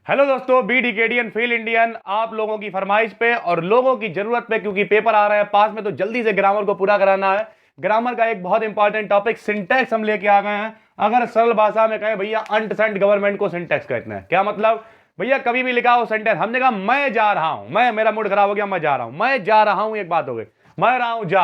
Hello दोस्तों, B डिकेडियन fail Indian आप लोगों की फरमाइश पे और लोगों की जरूरत पे, क्योंकि पेपर आ रहा है पास में तो जल्दी से ग्रामर को पूरा कराना है। ग्रामर का एक बहुत इंपॉर्टेंट टॉपिक सिंटैक्स हम लेके आ गए हैं। अगर सरल भाषा में कहें भैया, अंट संट गवर्नमेंट को सिंटैक्स कहते हैं। क्या मतलब? भैया कभी भी लिखा हो सेंटेंस, हमने कहा मैं जा रहा हूं, मेरा मूड खराब हो गया, मैं जा रहा हूं, मैं जा रहा हूं, एक बात हो गई, मैं रहा हूं जा।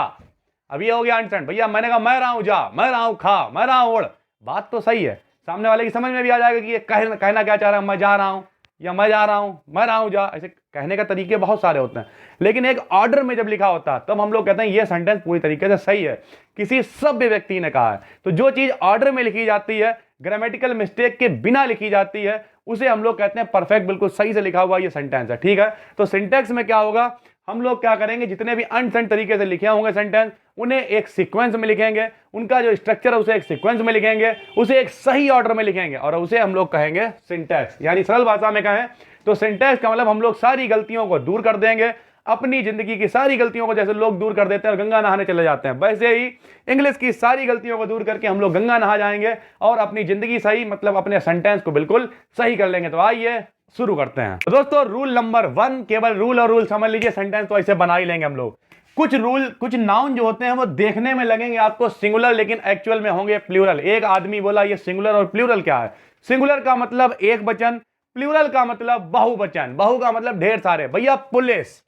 अब ये हो गया अंट संट। भैया मैंने कहा मैं रहा हूं जा, मैं रहा हूं खा, मैं रहा हूं उड़, बात तो सही है, सामने वाले की समझ में भी आ जाएगा कि ये कहना क्या चाह रहा है, मैं जा रहा हूं या मैं जा रहा हूं, मैं रहा हूं जा। ऐसे कहने का तरीके बहुत सारे होते हैं, लेकिन एक ऑर्डर में जब लिखा होता है तब हम लोग कहते हैं ये सेंटेंस पूरी तरीके से सही है, किसी सभ्य व्यक्ति ने कहा है। तो जो चीज ऑर्डर में लिखी जाती है, ग्रामेटिकल मिस्टेक के बिना लिखी जाती है, उसे हम लोग कहते हैं परफेक्ट, बिल्कुल सही से लिखा हुआ ये सेंटेंस है। ठीक है, तो सिंटैक्स में क्या होगा, हम लोग क्या करेंगे, जितने भी अनसेंट तरीके से लिखे होंगे सेंटेंस, उन्हें एक सीक्वेंस में लिखेंगे, उनका जो स्ट्रक्चर है उसे एक सीक्वेंस में लिखेंगे, उसे एक सही ऑर्डर में लिखेंगे और उसे हम लोग कहेंगे सिंटैक्स। यानी सरल भाषा में कहें तो सिंटैक्स का मतलब हम लोग सारी गलतियों को दूर कर देंगे, अपनी जिंदगी की सारी गलतियों को जैसे लोग दूर कर देते हैं और गंगा नहाने चले जाते हैं, वैसे ही इंग्लिश की सारी गलतियों को दूर करके हम लोग गंगा नहा जाएंगे और अपनी जिंदगी सही, मतलब अपने सेंटेंस को बिल्कुल सही कर लेंगे। तो आइए शुरू करते हैं। तो दोस्तों रूल नंबर 1, केवल रूल और रूल समझ लीजिए, सेंटेंस तो ऐसे बना ही लेंगे हम लोग। कुछ रूल, कुछ नाउन जो होते हैं वो देखने में लगेंगे आपको सिंगुलर, लेकिन एक्चुअल में होंगे प्लूरल। एक आदमी बोला ये सिंगुलर और प्लूरल क्या है? सिंगुलर का मतलब एक वचन, प्लूरल का मतलब बहुवचन, बहु का मतलब ढेर सारे। भैया पुलिस,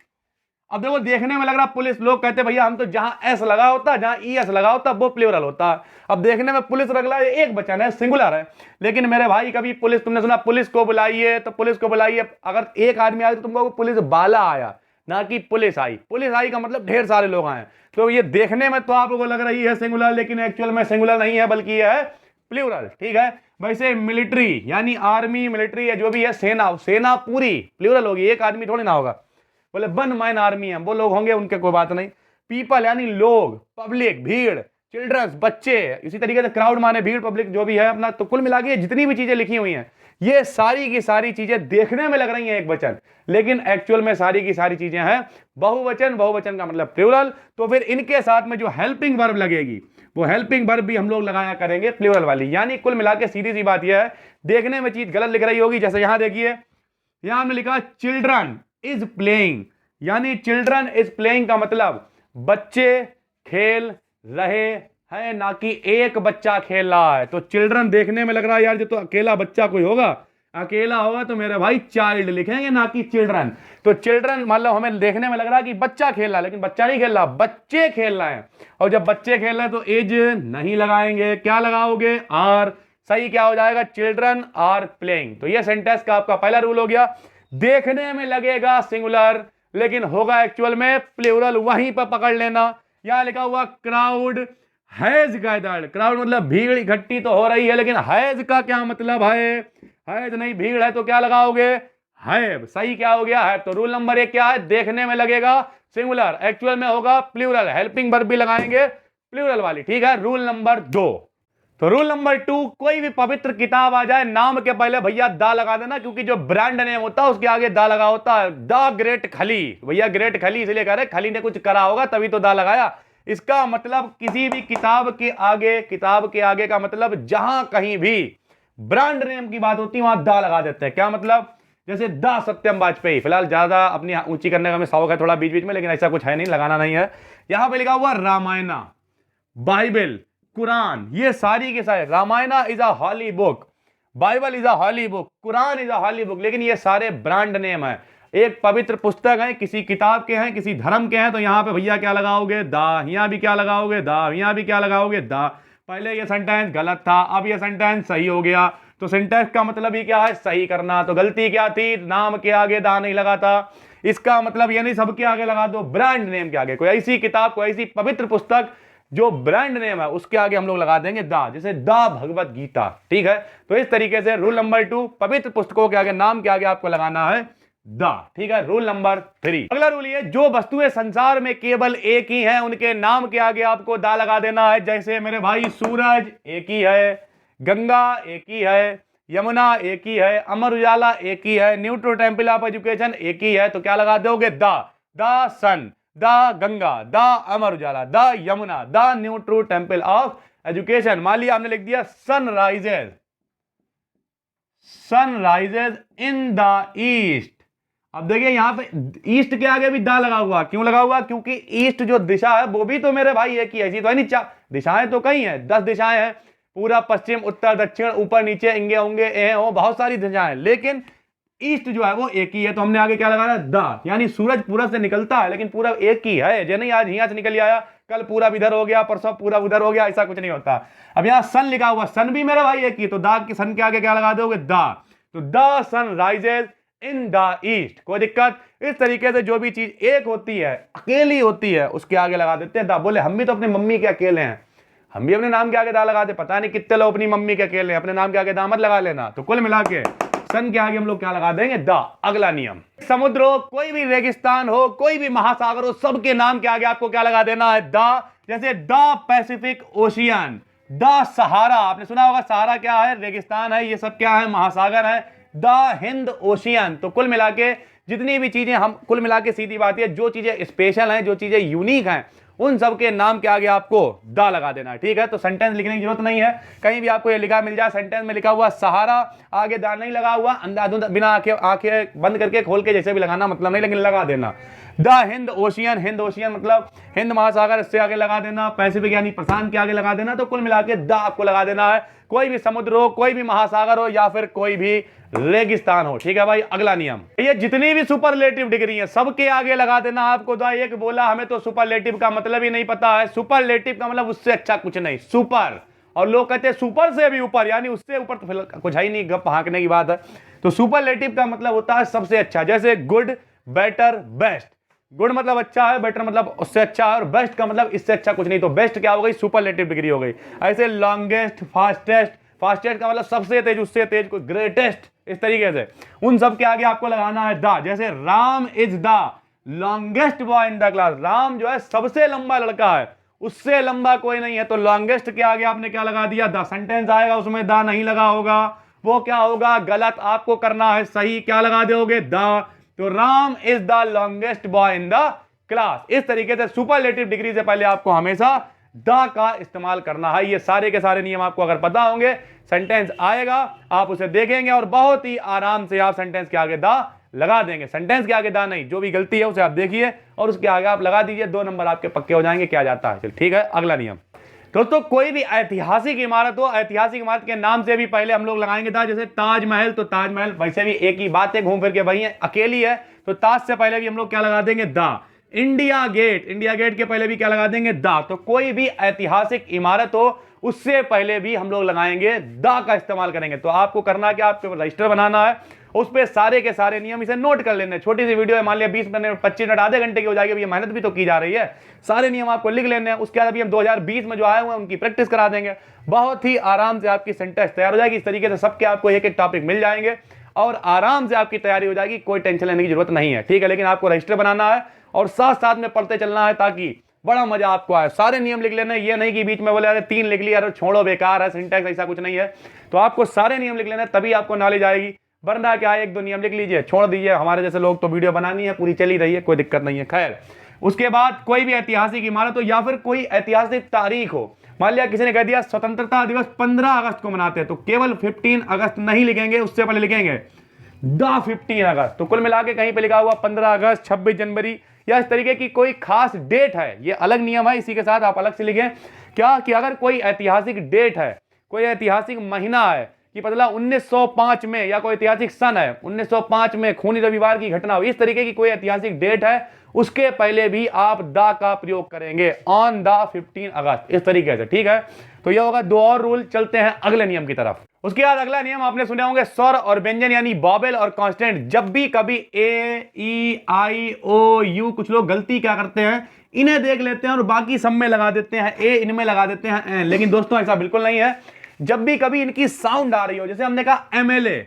अब देखो देखने में लग रहा पुलिस, लोग कहते भैया हम तो जहां एस लगा होता, जहां ई एस लगा होता वो प्लूरल होता। अब देखने में पुलिस लग रहा है एक वचन है, सिंगुलर है, लेकिन मेरे भाई कभी पुलिस, तुमने सुना पुलिस को बुलाइए, तो पुलिस को बुलाइए, अगर एक आदमी आया तो तुमको पुलिस वाला आया, ना कि पुलिस आई। पुलिस आई का मतलब ढेर सारे लोग आए। तो ये देखने में तो आपको लग रही है सिंगुलर, लेकिन एक्चुअल में सिंगुलर नहीं है, बल्कि यह है प्लूरल। ठीक है, वैसे मिलिट्री यानी आर्मी, मिलिट्री है जो भी है, सेना, सेना पूरी प्लूरल होगी, एक आदमी थोड़ी ना होगा। बोले 1 मैन आर्मी है, वो लोग होंगे, उनके कोई बात नहीं। पीपल यानी लोग, पब्लिक भीड़, चिल्ड्रंस बच्चे, इसी तरीके से क्राउड माने भीड़, पब्लिक जो भी है अपना। तो कुल मिला के जितनी भी चीजें लिखी हुई हैं, ये सारी की सारी चीजें देखने में लग रही हैं एक वचन, लेकिन एक्चुअल में सारी की सारी चीजें हैं बहुवचन। बहुवचन का मतलब प्लूरल। तो फिर इनके साथ में जो हेल्पिंग वर्ब लगेगी, वो हेल्पिंग वर्ब भी हम लोग लगाया करेंगे प्लूरल वाली। यानी कुल मिला के सीधी सी बात यह है, देखने में चीज गलत लिख रही होगी, जैसे यहां देखिए, यहां हमने लिखा चिल्ड्रन इज प्लेइंग, यानी चिल्ड्रन इज प्लेइंग का मतलब बच्चे खेल रहे हैं, ना कि एक बच्चा खेल रहा है। तो चिल्ड्रन देखने में लग रहा है यार जो तो अकेला बच्चा कोई होगा, अकेला होगा तो मेरे भाई चाइल्ड लिखेंगे, ना कि चिल्ड्रन। तो चिल्ड्रन मतलब हमें देखने में लग रहा है कि बच्चा खेल रहा है, लेकिन बच्चा नहीं खेल रहा, बच्चे खेल रहे हैं। और जब बच्चे खेल रहे हैं तो एज नहीं लगाएंगे, क्या लगाओगे? आर। सही क्या हो जाएगा? Children are playing. तो यह सेंटेंस का आपका पहला रूल हो गया। देखने में लगेगा सिंगुलर, लेकिन होगा एक्चुअल में प्लूरल, वहीं पर पकड़ लेना। यहां लिखा हुआ क्राउड हैज गैदर्ड, क्राउड मतलब भीड़ इकट्ठी तो हो रही है, लेकिन हैज का क्या मतलब है? हैज नहीं, भीड़ है तो क्या लगाओगे? हैव। सही क्या हो गया? है। तो रूल नंबर 1 क्या है? देखने में लगेगा सिंगुलर, एक्चुअल में होगा प्लूरल। हेल्पिंग वर्ब भी लगाएंगे प्लूरल वाली। ठीक है, रूल नंबर 2। तो रूल नंबर 2, कोई भी पवित्र किताब आ जाए, नाम के पहले भैया दा लगा देना, क्योंकि जो ब्रांड नेम होता है उसके आगे दा लगा होता है। द ग्रेट खली, भैया ग्रेट खली इसलिए कह रहे, खली ने कुछ करा होगा तभी तो दा लगाया। इसका मतलब किसी भी किताब के आगे, किताब के आगे का मतलब जहां कहीं भी ब्रांड नेम की बात होती है वहां दा लगा देते हैं। क्या मतलब? जैसे दा सत्यम वाजपेयी, फिलहाल ज्यादा अपनी ऊंची करने का हमें शौक है थोड़ा बीच बीच में, लेकिन ऐसा कुछ है नहीं, लगाना नहीं है। यहां पे लिखा हुआ रामायणा, बाइबल, कुरान, ये सारी के सारे, Ramayana is a holy book, Bible is a holy book, Quran is a holy book, लेकिन ये सारे ब्रांड नेम है, एक पवित्र पुस्तक है, किसी किताब के हैं, किसी धर्म के हैं। तो यहां पे भैया क्या लगाओगे? दा। यहां भी क्या लगाओगे? दा। यहां भी क्या लगाओगे? दा। पहले ये सेंटेंस गलत था, अब ये सेंटेंस सही हो गया। तो सिंटैक्स का मतलब ही क्या है? सही करना। तो गलती क्या थी? नाम के आगे दा नहीं लगा था। इसका मतलब ये नहीं सबके आगे लगा दो, ब्रांड नेम के आगे। कोई ऐसी किताब, कोई ऐसी पवित्र पुस्तक जो ब्रांड नेम है उसके आगे हम लोग लगा देंगे दा, जैसे दा भगवत गीता। ठीक है, तो इस तरीके से रूल नंबर 2, पवित्र पुस्तकों के आगे, नाम के आगे आपको लगाना है दा। ठीक है, रूल नंबर 3। अगला रूल ये, जो वस्तुएं संसार में केवल एक ही हैं उनके नाम के आगे आपको दा लगा देना है। जैसे मेरे भाई सूरज एक ही है, गंगा एक ही है, यमुना एक ही है, अमर उजाला एक ही है, new true temple of education एक ही है। तो क्या लगा दोगे? The sun, the Ganga, the Amar Ujala, the Yamuna, the new true temple of education. मान लिया हमने लिख दिया sun rises, sun rises in the east. अब देखिए यहां पे ईस्ट के आगे भी दा लगा हुआ, क्यों लगा हुआ? क्योंकि ईस्ट जो दिशा है वो भी तो मेरे भाई एक ही ऐसी तो है नहीं, दिशाएं तो कई हैं, 10 दिशाएं हैं, पूरा पश्चिम उत्तर दक्षिण ऊपर नीचे इंगे होंगे ए हो, बहुत सारी दिशाएं, लेकिन ईस्ट जो है वो एक ही है। तो हमने आगे क्या लगाया? दा, यानी सूरज पूरब से निकलता है लेकिन पूरब एक ही है, जो नहीं आज यहाँ से निकल आया कल पूरब इधर हो गया परसों पूरब उधर हो गया, ऐसा कुछ नहीं होता। अब यहाँ सन लिखा हुआ, सन भी मेरा भाई एक ही, तो दा के सन के आगे क्या लगा दोगे? दा। तो the sun rises in the east, कोई दिक्कत? इस तरीके से जो भी चीज एक होती है, अकेली होती है, उसके आगे लगा देते हैं दा। बोले हम भी तो अपनी मम्मी के अकेले हैं, हम भी अपने नाम के आगे दा लगाते, पता नहीं कितने लोग अपनी मम्मी के अकेले हैं, अपने नाम के आगे दा मत लगा लेना। तो कुल मिला के सन के आगे हम लोग क्या लगा देंगे? दा। अगला नियम, समुद्र हो, कोई भी रेगिस्तान हो, कोई भी महासागर हो, सबके नाम के आगे आपको क्या लगा देना है? दा। जैसे the Pacific ocean, the Sahara, आपने सुना होगा सहारा क्या है? रेगिस्तान है, ये सब क्या है? महासागर है। The Hind ocean. तो कुल मिला के जितनी भी चीजें हम, कुल मिला के सीधी बात है, जो चीजें स्पेशल हैं, जो चीजें यूनिक हैं, उन सब के नाम के आगे आपको दा लगा देना है, ठीक है? तो सेंटेंस लिखने की जरूरत नहीं है, कहीं भी आपको ये लिखा मिल जाए, सेंटेंस में लिखा हुआ सहारा, आगे दा नहीं लगा हुआ, अंधाधुंध बिना आंखें बंद करके खोल के जैसे भी लगाना मतलब नहीं, लेकिन लगा देना। The Hind ocean, Hind ocean मतलब हिंद महासागर, इससे आगे लगा देना, पैसिफिक यानी प्रशांत के आगे लगा देना। तो कुल मिला के द आपको लगा देना है, कोई भी समुद्र हो, कोई भी महासागर हो, या फिर कोई भी रेगिस्तान हो, ठीक है भाई? अगला नियम, ये जितनी भी सुपरलेटिव डिग्री है सबके आगे लगा देना आपको दा। एक बोला हमें तो सुपरलेटिव का मतलब ही नहीं पता है, सुपरलेटिव का मतलब उससे अच्छा कुछ नहीं, सुपर, और लोग कहते हैं सुपर से भी ऊपर, यानी उससे ऊपर तो फिलहाल कुछ है ही नहीं, गप हाँकने की बात है। तो सुपरलेटिव का मतलब होता है सबसे अच्छा, जैसे गुड, बेटर, बेस्ट। गुड मतलब अच्छा है, बेटर मतलब उससे अच्छा है, और बेस्ट का मतलब इससे अच्छा कुछ नहीं। तो बेस्ट क्या हो गई? सुपरलेटिव डिग्री हो गई। ऐसे लॉन्गेस्ट, फास्टेस्ट, फास्टेस्ट का मतलब सबसे तेज, उससे तेज, कोई ग्रेटेस्ट, इस तरीके से उन सब के आगे आपको लगाना है दा। जैसे Ram is the longest boy in the class, Ram जो है सबसे लंबा लड़का है, उससे लंबा कोई नहीं है, तो लॉन्गेस्ट के आगे आपने क्या लगा दिया? दा। सेंटेंस आएगा उसमें दा नहीं लगा होगा, वो क्या होगा? गलत। आपको करना है सही, क्या लगा दोगे? दा। तो Ram is the longest boy in the class. इस तरीके से सुपरलेटिव डिग्री से पहले आपको हमेशा द का इस्तेमाल करना है। ये सारे के सारे नियम आपको अगर पता होंगे, सेंटेंस आएगा आप उसे देखेंगे और बहुत ही आराम से आप सेंटेंस के आगे दा लगा देंगे। सेंटेंस के आगे दा नहीं, जो भी गलती है उसे आप देखिए और उसके आगे आप लगा दीजिए, 2 नंबर आपके पक्के हो जाएंगे। क्या जाता है? चल ठीक है, अगला नियम दोस्तों, कोई भी ऐतिहासिक इमारत हो, ऐतिहासिक इमारत के नाम से भी पहले हम लोग लगाएंगे दा। जैसे ताजमहल, तो ताजमहल वैसे भी एक ही बात है, घूम फिर के वही है, अकेली है, तो ताज से पहले भी हम लोग क्या लगा देंगे? दा। इंडिया गेट, इंडिया गेट के पहले भी क्या लगा देंगे? दा। तो कोई भी ऐतिहासिक इमारत हो उससे पहले भी हम लोग लगाएंगे दा का इस्तेमाल करेंगे। तो आपको करना क्या? आपको रजिस्टर बनाना है, उस पे सारे के सारे नियम इसे नोट कर लेने। छोटी सी वीडियो है, मान लिया 20 मिनट 25 मिनट आधे घंटे की हो जाएगी, अभी मेहनत भी तो की जा रही है, सारे नियम आपको लिख लेने हैं। उसके बाद अभी हम 2020 में जो आए हुए हैं उनकी प्रैक्टिस करा देंगे, बहुत ही आराम से आपकी सेंटेंस तैयार हो जाएगी। इस तरीके से सबके आपको एक एक टॉपिक मिल जाएंगे और आराम से आपकी तैयारी हो जाएगी, कोई टेंशन लेने की जरूरत नहीं है, ठीक है? लेकिन आपको रजिस्टर बनाना है और साथ साथ में पढ़ते चलना है ताकि बड़ा मजा आपको आए। सारे नियम लिख लेना, ये नहीं कि बीच में बोले अरे 3 लिख लिया, अरे छोड़ो बेकार है सिंटैक्स, ऐसा कुछ नहीं है। तो आपको सारे नियम लिख लेना, तभी आपको नॉलेज आएगी, वरना क्या 1-2 नियम लिख लीजिए छोड़ दीजिए। हमारे जैसे लोग तो वीडियो बनानी है पूरी चली रही है, कोई दिक्कत नहीं है। खैर, उसके बाद कोई भी ऐतिहासिक इमारत हो या फिर कोई ऐतिहासिक तारीख हो, मान लिया किसी ने कह दिया स्वतंत्रता दिवस 15 अगस्त को मनाते हैं, तो केवल 15 अगस्त नहीं लिखेंगे, उससे पहले लिखेंगे द 15 अगस्त। तो कुल मिला के कहीं पे लिखा हुआ 15 अगस्त, 26 जनवरी या इस तरीके की कोई खास डेट है, ये अलग नियम है, इसी के साथ आप अलग से लिखें क्या कि अगर कोई ऐतिहासिक डेट है, कोई ऐतिहासिक महीना है कि मतलब 1905 में, या कोई ऐतिहासिक सन है 1905 में खूनी रविवार की घटना हो, इस तरीके की कोई ऐतिहासिक डेट है, उसके पहले भी आप द का प्रयोग करेंगे, ऑन द 15 अगस्त, इस तरीके से, ठीक है? तो यह होगा 2 और रूल। चलते हैं अगले नियम की तरफ। उसके बाद अगला नियम आपने सुने होंगे स्वर और व्यंजन यानी वॉवेल और कांस्टेंट। जब भी कभी ए, ई, आई, ओ, यू, कुछ लोग गलती क्या करते हैं, इन्हें देख लेते हैं और बाकी सब में लगा देते हैं ए, इनमें लगा देते हैं एन। लेकिन दोस्तों ऐसा बिल्कुल नहीं है। जब भी कभी इनकी साउंड आ रही हो, जैसे हमने कहा एमएलए,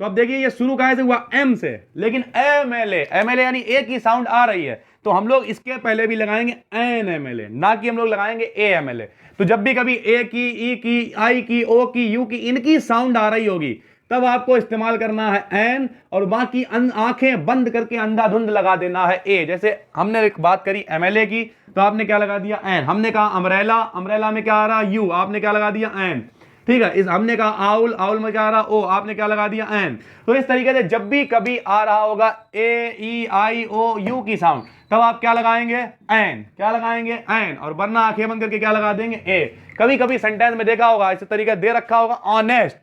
तो अब देखिए ये शुरू कहां से हुआ? एम से, लेकिन एमएलए, एमएलए यानी ए की साउंड आ रही है, तो हम लोग इसके पहले भी लगाएंगे एन एमएलए, ना कि हम लोग लगाएंगे ए एमएलए। तो जब भी कभी ए की, ई की, आई की, ओ की, यू की, इनकी साउंड आ रही होगी, तब आपको इस्तेमाल करना है एन, और बाकी आंखें बंद करके अंधाधुंध लगा देना है ए। जैसे हमने एक बात करी एमएलए की, तो आपने क्या लगा दिया? एन। हमने कहा अम्ब्रेला, अम्ब्रेला में क्या आ रहा? यू, आपने क्या लगा दिया? एन। ठीक है, इस हमने कहा आउल, आउल में क्या आ रहा ओ, आपने क्या लगा दिया एन। तो इस तरीके से जब भी कभी आ रहा होगा ए ई आई ओ यू की साउंड, तब आप क्या लगाएंगे एन, क्या लगाएंगे एन, और वरना आंखें बंद करके क्या लगा देंगे ए। कभी कभी सेंटेंस में देखा होगा इस तरीके दे रखा होगा ऑनेस्ट,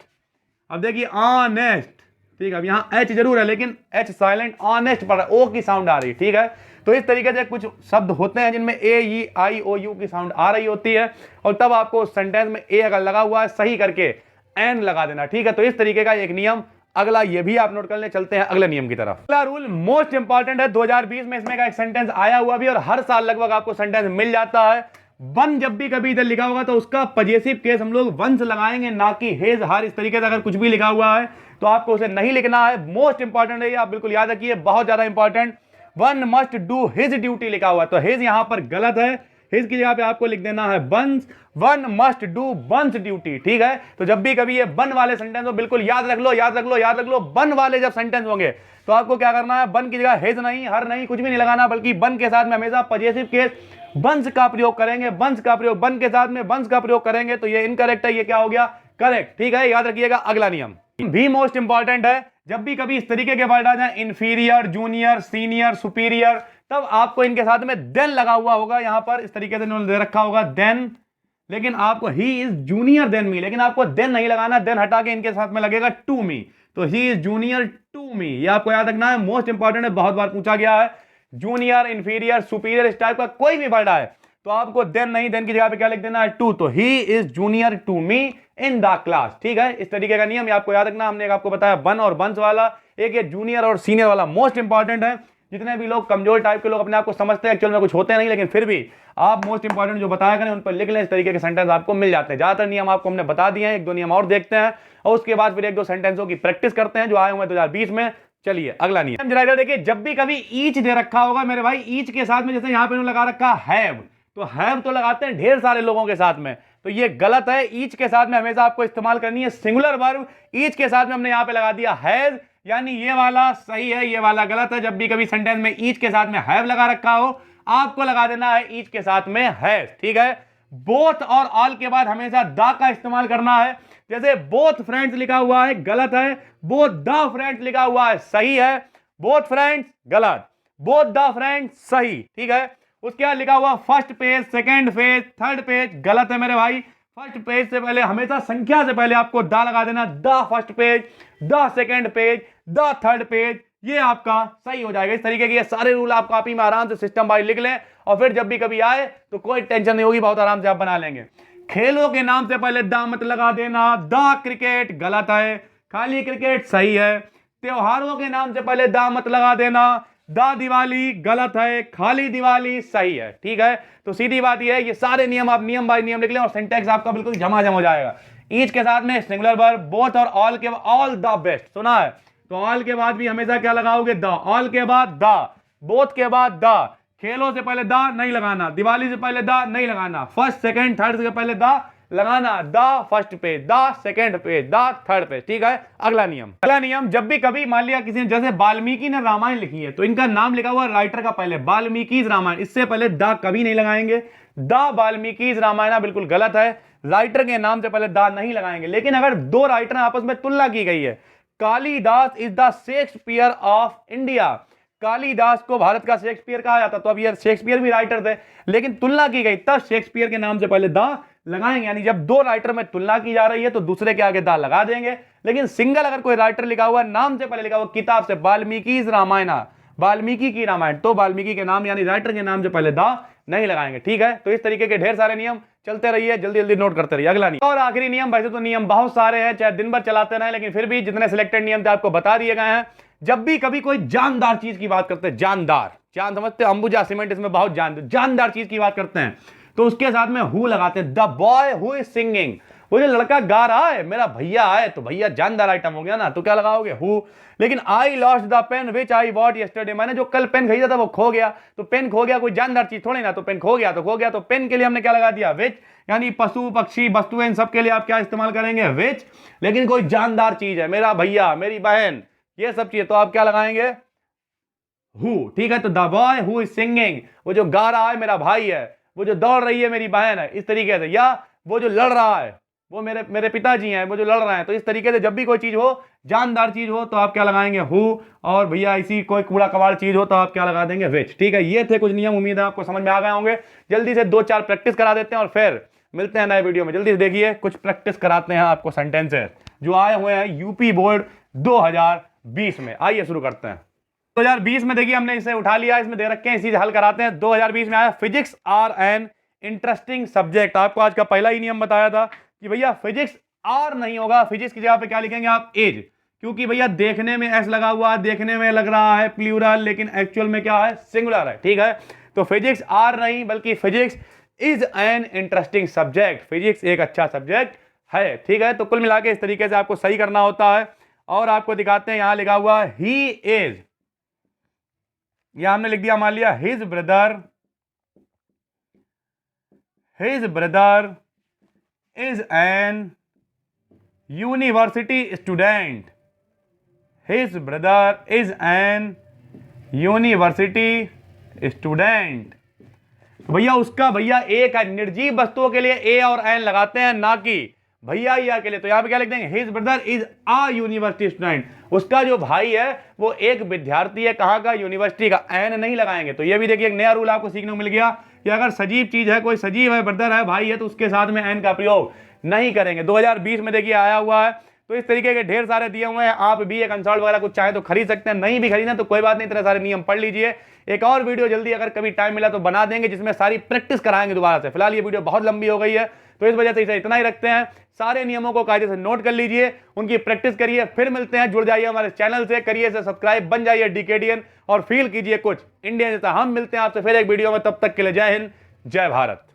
अब देखिए ऑनेस्ट, ठीक है, अब यहाँ एच जरूर है लेकिन एच साइलेंट, ऑनेस्ट पड़ रहा है, ओ की साउंड आ रही, ठीक है। तो इस तरीके से कुछ शब्द होते हैं जिनमें ए ई आई ओ यू की साउंड आ रही होती है, और तब आपको सेंटेंस में ए अगर लगा हुआ है सही करके एन लगा देना, ठीक है। तो इस तरीके का एक नियम, अगला ये भी आप नोट कर ले। चलते हैं अगले नियम की तरफ। अगला रूल मोस्ट इंपॉर्टेंट है, 2020 में इसमें का एक सेंटेंस आया हुआ भी, और हर साल लगभग आपको सेंटेंस मिल जाता है। वन जब भी कभी इधर लिखा होगा तो उसका पजेसिव केस हम लोग वन से लगाएंगे, ना कि हेज हार। इस तरीके से अगर कुछ भी लिखा हुआ है तो आपको उसे नहीं लिखना है। मोस्ट इंपॉर्टेंट है ये, आप बिल्कुल याद रखिए, बहुत ज्यादा important. One must do his duty लिखा हुआ है तो हिज यहां पर गलत है, हिज की जगह पे आपको लिख देना है one's. One must do one's duty, ठीक है। तो जब भी कभी ये बन वाले सेंटेंस हो बिल्कुल याद रख लो, याद रख लो, याद रख लो। बन वाले जब सेंटेंस होंगे तो आपको क्या करना है, बन की जगह हेज नहीं, हर नहीं, कुछ भी नहीं लगाना, बल्कि बन के साथ में हमेशा पजेसिव केस बंस का प्रयोग करेंगे। बंस का प्रयोग, बन के साथ में बंस का प्रयोग करेंगे तो ये इनकरेक्ट है, ये क्या हो गया करेक्ट, ठीक है। याद रखिएगा। अगला नियम भी मोस्ट इंपॉर्टेंट है, जब भी कभी इस तरीके के वर्ड आ जाए इंफीरियर, जूनियर, सीनियर, सुपीरियर, तब आपको इनके साथ में देन लगा हुआ होगा। यहां पर इस तरीके से इन्होंने दे रखा होगा देन, लेकिन आपको ही इज जूनियर देन मी, लेकिन आपको देन नहीं लगाना, देन हटा के इनके साथ में लगेगा टू मी, तो he is junior to me. ये आपको याद रखना है, मोस्ट इंपॉर्टेंट है, बहुत बार पूछा गया है। जूनियर, इंफीरियर, सुपीरियर, इस टाइप का कोई भी वर्ड आए तो आपको देन नहीं, देन की जगह पे क्या लिख देना है टू, तो he is junior to me in the class, ठीक है। इस तरीके का नियम ये आपको याद रखना। हमने आपको बताया बन और बंस वाला, एक ये जूनियर और सीनियर वाला मोस्ट इंपॉर्टेंट है। जितने भी लोग कमजोर टाइप के लोग अपने आप को समझते हैं, एक्चुअल में कुछ होते नहीं, लेकिन फिर भी आप मोस्ट इंपॉर्टेंट जो बताया करें उन पर लिख लें, इस तरीके के सेंटेंस आपको मिल जाते हैं। ज्यादातर नियम आपको हमने बता दिए हैं, एक दो नियम और देखते हैं और उसके बाद फिर एक दो सेंटेंसों की प्रैक्टिस करते हैं जो आए हुए 2020 में। चलिए अगला नियम जरा इधर देखिए, जब भी कभी ईच दे रखा होगा मेरे भाई, ईच के साथ में जैसे यहां पे लगा रखा हैव, तो हैव तो लगाते हैं ढेर सारे लोगों के साथ में, तो ये गलत है। ईच के साथ में हमेशा आपको इस्तेमाल करनी है सिंगुलर वर्ब। ईच के साथ में हमने यहां पे लगा दिया हैज, यानी ये वाला सही है, ये वाला गलत है। जब भी कभी सेंटेंस में ईच के साथ में हैव लगा रखा हो आपको लगा देना है ईच के साथ में हैज, ठीक है। बोथ और ऑल के बाद हमेशा दा का इस्तेमाल करना है। जैसे बोथ फ्रेंड्स लिखा हुआ है गलत है, बोथ द फ्रेंड्स लिखा हुआ है सही है। बोथ फ्रेंड्स गलत, बोथ द फ्रेंड्स सही, ठीक है। उसके बाद लिखा हुआ first page, second page, third page, गलत है मेरे भाई। फर्स्ट पेज से पहले हमेशा संख्या से पहले आपको द लगा देना, the first page, the second page, the third page, ये आपका सही हो जाएगा। इस तरीके के ये सारे रूल आप कॉपी में आराम से सिस्टम वाइज लिख लें और फिर जब भी कभी आए तो कोई टेंशन नहीं होगी, बहुत आराम से आप बना लेंगे। खेलों के नाम से पहले द मत लगा देना, द क्रिकेट गलत है, खाली क्रिकेट सही है। त्योहारों के नाम से पहले द मत लगा देना, द दिवाली गलत है, खाली दिवाली सही है, ठीक है। तो सीधी बात यह है, ये सारे नियम आप नियम बाय नियम लिख लें और सिंटैक्स आपका बिल्कुल झमाझम हो जाएगा। ईच के साथ में सिंगुलर वर्ब, बोथ और ऑल के ऑल द बेस्ट, सुना है तो ऑल के बाद भी हमेशा क्या लगाओगे द, ऑल के बाद द, बोथ के बाद द, खेलों से पहले द नहीं लगाना, दिवाली से पहले द नहीं लगाना, फर्स्ट सेकंड थर्ड से पहले द लगाना, the first page, the second page, the third page, ठीक है। अगला नियम, जब भी कभी मान लिया किसी ने जैसे वाल्मीकि ने रामायण लिखी है तो इनका नाम लिखा हुआ राइटर का पहले वाल्मीकि रामायण, इससे पहले द कभी नहीं लगाएंगे। द वाल्मीकि रामायण बिल्कुल गलत है, राइटर के नाम से पहले द नहीं लगाएंगे। लेकिन अगर दो राइटर आपस में तुलना की गई है, Kalidas is the Shakespeare of India, Kalidas को भारत का शेक्सपियर कहा जाता, तो अब ये शेक्सपियर भी राइटर थे लेकिन तुलना की गई तब शेक्सपियर के नाम से पहले द लगाएंगे। यानी जब दो राइटर में तुलना की जा रही है तो दूसरे के आगे द लगा देंगे। लेकिन सिंगल अगर कोई राइटर लिखा हुआ नाम से पहले लिखा हुआ किताब से वाल्मीकि रामायण, वाल्मीकि की रामायण, तो वाल्मीकि के नाम यानी राइटर के नाम से पहले द नहीं लगाएंगे, ठीक है। तो इस तरीके के ढेर सारे नियम चलते रहिए, जल्दी जल्दी नोट करते रहिए। अगला नियम और आखिरी नियम, वैसे तो नियम बहुत सारे हैं, चाहे दिन भर चलाते रहे, लेकिन फिर भी जितने सिलेक्टेड नियम थे आपको बता दिए गए हैं। जब भी कभी कोई जानदार चीज की बात करते हैं, जानदार, जान समझते, अंबुजा सीमेंट इसमें बहुत जानदार चीज की बात करते हैं तो उसके साथ में हु लगाते हैं। The boy who is singing, वो जो लड़का गा रहा है मेरा भैया है, तो भैया जानदार आइटम हो गया ना, तो क्या लगाओगे हु। लेकिन I lost the pen which I bought yesterday, मैंने जो कल पेन खरीदा था वो खो गया, तो पेन खो गया कोई जानदार चीज थोड़ी ना, तो पेन खो गया तो खो गया, तो पेन के लिए हमने क्या लगा दिया विच, यानी पशु पक्षी वस्तुएं इन सब के लिए आप क्या इस्तेमाल करेंगे विच। लेकिन कोई जानदार चीज है, मेरा भैया, मेरी बहन, ये सब चीज, तो आप क्या लगाएंगे हु, ठीक है। तो the boy who is singing, वो जो गा रहा है मेरा भाई है, वो जो दौड़ रही है मेरी बहन है, इस तरीके से। या वो जो लड़ रहा है, वो मेरे पिताजी हैं, वो जो लड़ रहे हैं। तो इस तरीके से जब भी कोई चीज हो, जानदार चीज हो, तो आप क्या लगाएंगे, हु। और भैया इसी कोई कूड़ा कबाड़ चीज हो तो आप क्या लगा देंगे, विच। ठीक है, ये थे कुछ नियम, उम्मीद है आपको समझ में आ गए होंगे। जल्दी से 2-4 प्रैक्टिस करा देते हैं और फिर मिलते हैं नए वीडियो में। जल्दी से देखिए, कुछ प्रैक्टिस कराते हैं आपको सेंटेंसेस जो आए हुए हैं यूपी बोर्ड 2020 में। आइए शुरू करते हैं। 2020 में देखिए हमने इसे उठा लिया, इसमें दे रखे हैं, इसी से हल कराते हैं। 2020 में आया physics are an interesting subject. आपको आज का पहला ही नियम बताया था कि भैया फिजिक्स आर नहीं होगा, फिजिक्स की जगह पे क्या लिखेंगे आप, एज। क्योंकि भैया देखने में एस लगा हुआ है, देखने में लग रहा है प्लूरल, लेकिन एक्चुअल में क्या है, सिंगुलर है। ठीक है, तो फिजिक्स आर नहीं बल्कि physics is an interesting subject. Physics एक अच्छा सब्जेक्ट है। ठीक है, तो कुल मिला के इस तरीके से आपको सही करना होता है। और आपको दिखाते हैं, यहां लिखा हुआ ही इज, यहां हमने लिख दिया, मान लिया his brother is an university student. His brother is an university student. तो भैया उसका भैया एक है, निर्जीव वस्तुओं के लिए ए और एन लगाते हैं, ना कि भैया या के लिए। तो यहां पे क्या लिख देंगे, his brother is a university student. उसका जो भाई है वो एक विद्यार्थी है, कहां का, यूनिवर्सिटी का। एन नहीं लगाएंगे। तो ये भी देखिए एक नया रूल आपको सीखने को मिल गया कि अगर सजीव चीज है, कोई सजीव है, ब्रदर है, भाई है, तो उसके साथ में एन का प्रयोग नहीं करेंगे। 2020 में देखिए आया हुआ है। तो इस तरीके के ढेर सारे दिए हुए हैं, आप भी एक कंसल्ट वगैरह कुछ चाहे तो खरीद सकते हैं, नहीं भी खरीदना तो कोई बात नहीं, इतने सारे नियम पढ़ लीजिए। एक और वीडियो जल्दी अगर कभी टाइम मिला तो बना देंगे, जिसमें सारी प्रैक्टिस कराएंगे दोबारा से। फिलहाल ये वीडियो बहुत लंबी हो गई है, तो इस वजह से इसे इतना ही रखते हैं। सारे नियमों को कायदे से नोट कर लीजिए, उनकी प्रैक्टिस करिए, फिर मिलते हैं। जुड़ जाइए हमारे चैनल से, करिए से सब्सक्राइब, बन जाइए डीकेडियन और फील कीजिए कुछ इंडियन जैसा। हम मिलते हैं आपसे फिर एक वीडियो में, तब तक के लिए जय हिंद, जय भारत।